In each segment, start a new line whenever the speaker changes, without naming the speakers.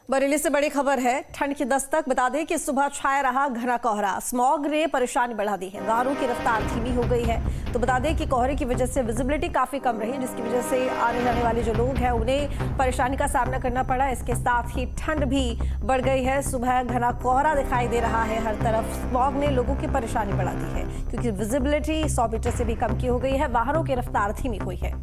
बरेली से बड़ी खबर है, ठंड की दस्तक। बता दें कि सुबह छाया रहा घना कोहरा, स्मॉग ने परेशानी बढ़ा दी है, वाहनों की रफ्तार धीमी हो गई है। तो बता दें कि कोहरे की वजह से विजिबिलिटी काफी कम रही, जिसकी वजह से आने जाने वाले जो लोग हैं उन्हें परेशानी का सामना करना पड़ा। इसके साथ ही ठंड भी बढ़ गई है। सुबह घना कोहरा दिखाई दे रहा है हर तरफ। स्मॉग ने लोगों की परेशानी बढ़ा दी है क्योंकि विजिबिलिटी 100 मीटर से भी कम की हो गई है, वाहनों की रफ्तार धीमी हुई है।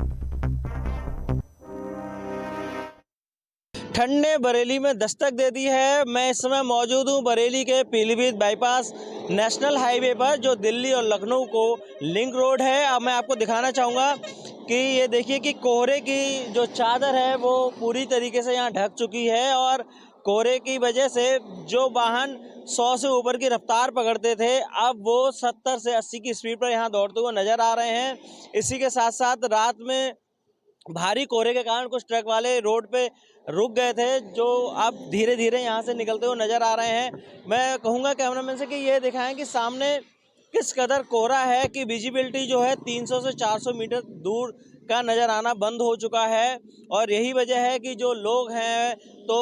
ठंड ने बरेली में दस्तक दे दी है। मैं इस समय मौजूद हूँ बरेली के पीलीभीत बाईपास नेशनल हाईवे पर, जो दिल्ली और लखनऊ को लिंक रोड है। अब मैं आपको दिखाना चाहूँगा कि ये देखिए कि कोहरे की जो चादर है वो पूरी तरीके से यहाँ ढक चुकी है और कोहरे की वजह से जो वाहन 100 से ऊपर की रफ्तार पकड़ते थे, अब वो 70 से 80 की स्पीड पर यहाँ दौड़ते हुए नज़र आ रहे हैं। इसी के साथ साथ रात में भारी कोहरे के कारण कुछ ट्रक वाले रोड पे रुक गए थे, जो अब धीरे धीरे यहाँ से निकलते हुए नजर आ रहे हैं। मैं कहूँगा कैमरामैन से कि ये दिखाएं कि सामने किस कदर कोहरा है कि विजिबिलिटी जो है 300 से 400 मीटर दूर का नज़र आना बंद हो चुका है। और यही वजह है कि जो लोग हैं तो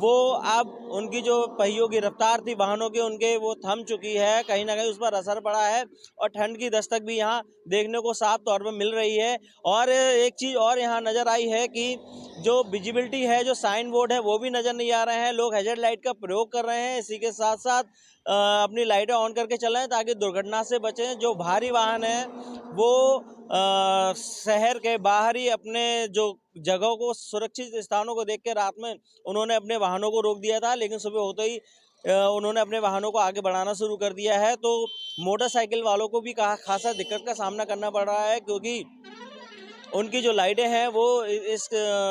वो अब उनकी जो पहियों की रफ्तार थी वाहनों के, उनके वो थम चुकी है, कहीं ना कहीं उस पर असर पड़ा है और ठंड की दस्तक भी यहाँ देखने को साफ तौर पर मिल रही है। और एक चीज़ और यहाँ नज़र आई है कि जो विजिबिलिटी है, जो साइन बोर्ड है, वो भी नज़र नहीं आ रहे हैं। लोग हैजर्ड लाइट का प्रयोग कर रहे हैं। इसी के साथ साथ अपनी लाइटें ऑन करके चल रहे हैं ताकि दुर्घटना से बचें। जो भारी वाहन है वो शहर के बाहर ही अपने जो जगहों को, सुरक्षित स्थानों को देख के रात में उन्होंने अपने वाहनों को रोक दिया था, लेकिन सुबह होते ही उन्होंने अपने वाहनों को आगे बढ़ाना शुरू कर दिया है। तो मोटरसाइकिल वालों को भी खासा दिक्कत का सामना करना पड़ रहा है क्योंकि उनकी जो लाइटें हैं वो इस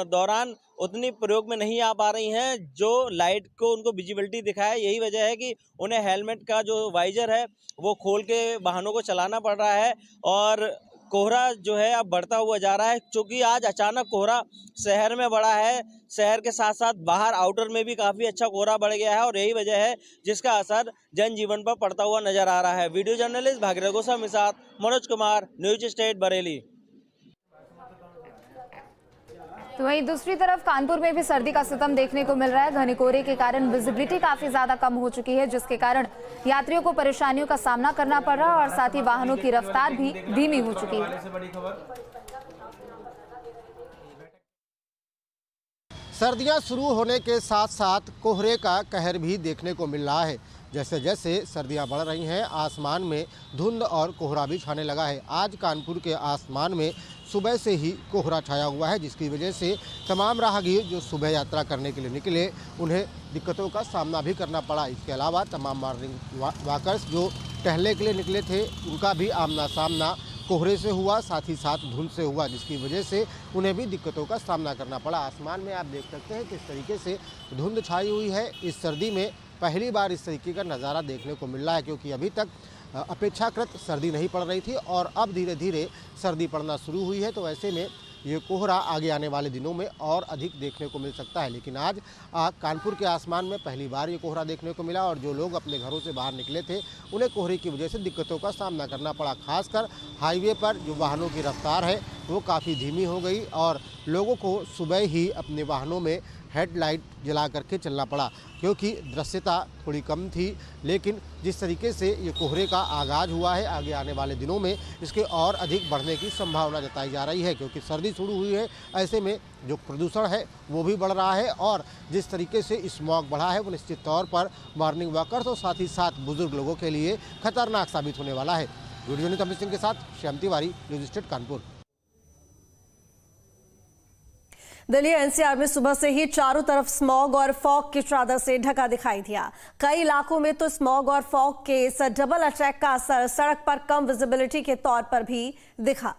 दौरान उतनी प्रयोग में नहीं आ पा रही हैं जो लाइट को उनको विजिबिलिटी दिखाए। यही वजह है कि उन्हें हेलमेट का जो वाइजर है वो खोल के वाहनों को चलाना पड़ रहा है। और कोहरा जो है अब बढ़ता हुआ जा रहा है क्योंकि आज अचानक कोहरा शहर में बढ़ा है। शहर के साथ साथ बाहर आउटर में भी काफ़ी अच्छा कोहरा बढ़ गया है और यही वजह है जिसका असर जनजीवन पर पड़ता हुआ नजर आ रहा है। वीडियो जर्नलिस्ट भागीरथ गोस्वामी के साथ मनोज कुमार, न्यूज स्टेट बरेली।
तो वहीं दूसरी तरफ कानपुर में भी सर्दी का सितम देखने को मिल रहा है। घने कोहरे के कारण विजिबिलिटी काफी ज्यादा कम हो चुकी है, जिसके कारण यात्रियों को परेशानियों का सामना करना पड़ रहा है और साथ ही वाहनों की रफ्तार भी धीमी हो चुकी है।
सर्दियां शुरू होने के साथ साथ कोहरे का कहर भी देखने को मिल रहा है। जैसे जैसे सर्दियां बढ़ रही हैं, आसमान में धुंध और कोहरा भी छाने लगा है। आज कानपुर के आसमान में सुबह से ही कोहरा छाया हुआ है, जिसकी वजह से तमाम राहगीर जो सुबह यात्रा करने के लिए निकले उन्हें दिक्कतों का सामना भी करना पड़ा। इसके अलावा तमाम मॉर्निंग वॉकर्स जो टहलने के लिए निकले थे उनका भी आमना सामना कोहरे से हुआ, साथ ही साथ धुंध से हुआ, जिसकी वजह से उन्हें भी दिक्कतों का सामना करना पड़ा। आसमान में आप देख सकते हैं किस तरीके से धुंध छाई हुई है। इस सर्दी में पहली बार इस तरीके का नज़ारा देखने को मिल रहा है क्योंकि अभी तक अपेक्षाकृत सर्दी नहीं पड़ रही थी और अब धीरे धीरे सर्दी पड़ना शुरू हुई है। तो ऐसे में ये कोहरा आगे आने वाले दिनों में और अधिक देखने को मिल सकता है। लेकिन आज कानपुर के आसमान में पहली बार ये कोहरा देखने को मिला और जो लोग अपने घरों से बाहर निकले थे उन्हें कोहरे की वजह से दिक्कतों का सामना करना पड़ा। खासकर हाईवे पर जो वाहनों की रफ्तार है वो काफ़ी धीमी हो गई और लोगों को सुबह ही अपने वाहनों में हेडलाइट जला करके चलना पड़ा क्योंकि दृश्यता थोड़ी कम थी। लेकिन जिस तरीके से ये कोहरे का आगाज़ हुआ है, आगे आने वाले दिनों में इसके और अधिक बढ़ने की संभावना जताई जा रही है क्योंकि सर्दी शुरू हुई है। ऐसे में जो प्रदूषण है वो भी बढ़ रहा है और जिस तरीके से स्मॉग बढ़ा है वो निश्चित तौर पर मॉर्निंग वॉकर्स और साथ ही साथ बुजुर्ग लोगों के लिए खतरनाक साबित होने वाला है। वीडियो जर्नलिस्ट अमित सिंह के साथ Shyam Tiwari, news state Kanpur.
Delhi NCR में सुबह से ही चारों तरफ स्मॉग और फॉग की चादर से ढका दिखाई दिया। कई इलाकों में तो स्मॉग और फॉग के इस डबल अटैक का असर सड़क पर कम विजिबिलिटी के तौर पर भी दिखा।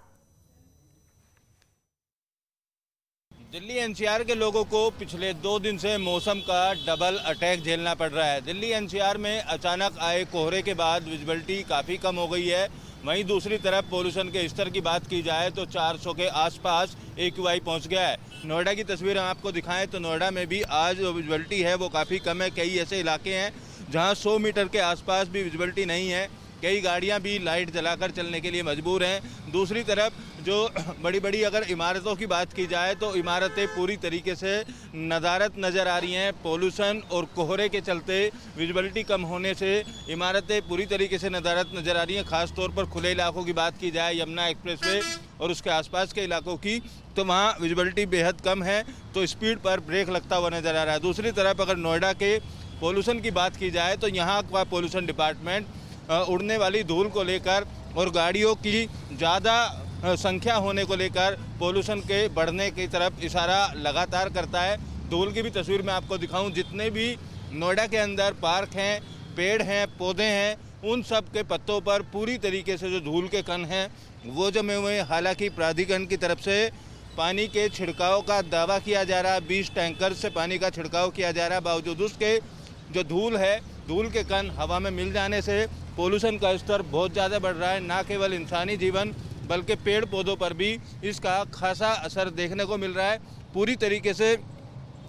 दिल्ली एनसीआर के लोगों को पिछले 2 दिन से मौसम का डबल अटैक झेलना पड़ रहा है। दिल्ली एनसीआर में अचानक आए कोहरे के बाद विजिबिलिटी काफ़ी कम हो गई है। वहीं दूसरी तरफ पोल्यूशन के स्तर की बात की जाए तो 400 के आसपास AQI पहुंच गया है। नोएडा की तस्वीर हम आपको दिखाएं तो नोएडा में भी आज जो विजिबिलिटी है वो काफ़ी कम है। कई ऐसे इलाके हैं जहां 100 मीटर के आसपास भी विजिबिलिटी नहीं है। कई गाड़ियां भी लाइट जलाकर चलने के लिए मजबूर हैं। दूसरी तरफ जो बड़ी बड़ी अगर इमारतों की बात की जाए तो इमारतें पूरी तरीके से नदारत नज़र आ रही हैं। पोल्यूशन और कोहरे के चलते विजिबिलिटी कम होने से इमारतें पूरी तरीके से नदारत नज़र आ रही हैं। ख़ास तौर पर खुले इलाकों की बात की जाए, यमुना एक्सप्रेसवे और उसके आसपास के इलाकों की, तो वहाँ विजिबिलिटी बेहद कम है, तो स्पीड पर ब्रेक लगता हुआ नज़र आ रहा है। दूसरी तरफ अगर नोएडा के पोल्यूशन की बात की जाए तो यहाँ का पोल्यूशन डिपार्टमेंट उड़ने वाली धूल को लेकर और गाड़ियों की ज़्यादा संख्या होने को लेकर पोल्यूशन के बढ़ने की तरफ इशारा लगातार करता है। धूल की भी तस्वीर मैं आपको दिखाऊं, जितने भी नोएडा के अंदर पार्क हैं, पेड़ हैं, पौधे हैं, उन सब के पत्तों पर पूरी तरीके से जो धूल के कण हैं वो जमे हुए हैं। हालांकि प्राधिकरण की तरफ से पानी के छिड़काव का दावा किया जा रहा है, 20 टैंकर से पानी का छिड़काव किया जा रहा है। बावजूद उसके जो धूल है, धूल के कण हवा में मिल जाने से पोल्यूशन का स्तर बहुत ज़्यादा बढ़ रहा है। ना केवल इंसानी जीवन बल्कि पेड़ पौधों पर भी इसका खासा असर देखने को मिल रहा है। पूरी तरीके से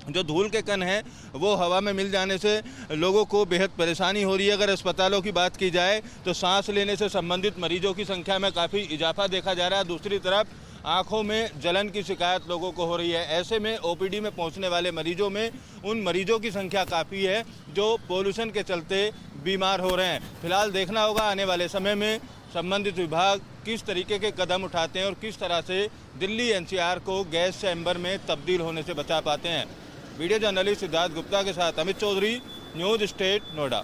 जो धूल के कण हैं वो हवा में मिल जाने से लोगों को बेहद परेशानी हो रही है। अगर अस्पतालों की बात की जाए तो सांस लेने से संबंधित मरीजों की संख्या में काफ़ी इजाफा देखा जा रहा है। दूसरी तरफ आंखों में जलन की शिकायत लोगों को हो रही है। ऐसे में ओपीडी में पहुंचने वाले मरीजों में उन मरीजों की संख्या काफ़ी है जो पोल्यूशन के चलते बीमार हो रहे हैं। फिलहाल देखना होगा आने वाले समय में संबंधित विभाग किस तरीके के कदम उठाते हैं और किस तरह से दिल्ली एनसीआर को गैस चैम्बर में तब्दील होने से बचा पाते हैं। वीडियो जर्नलिस्ट सिद्धार्थ गुप्ता के साथ अमित चौधरी, न्यूज स्टेट, नोएडा।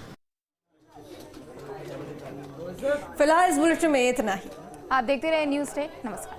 फिलहाल इस बुलेटिन में इतना ही।
आप देखते रहे न्यूज स्टेट। नमस्कार।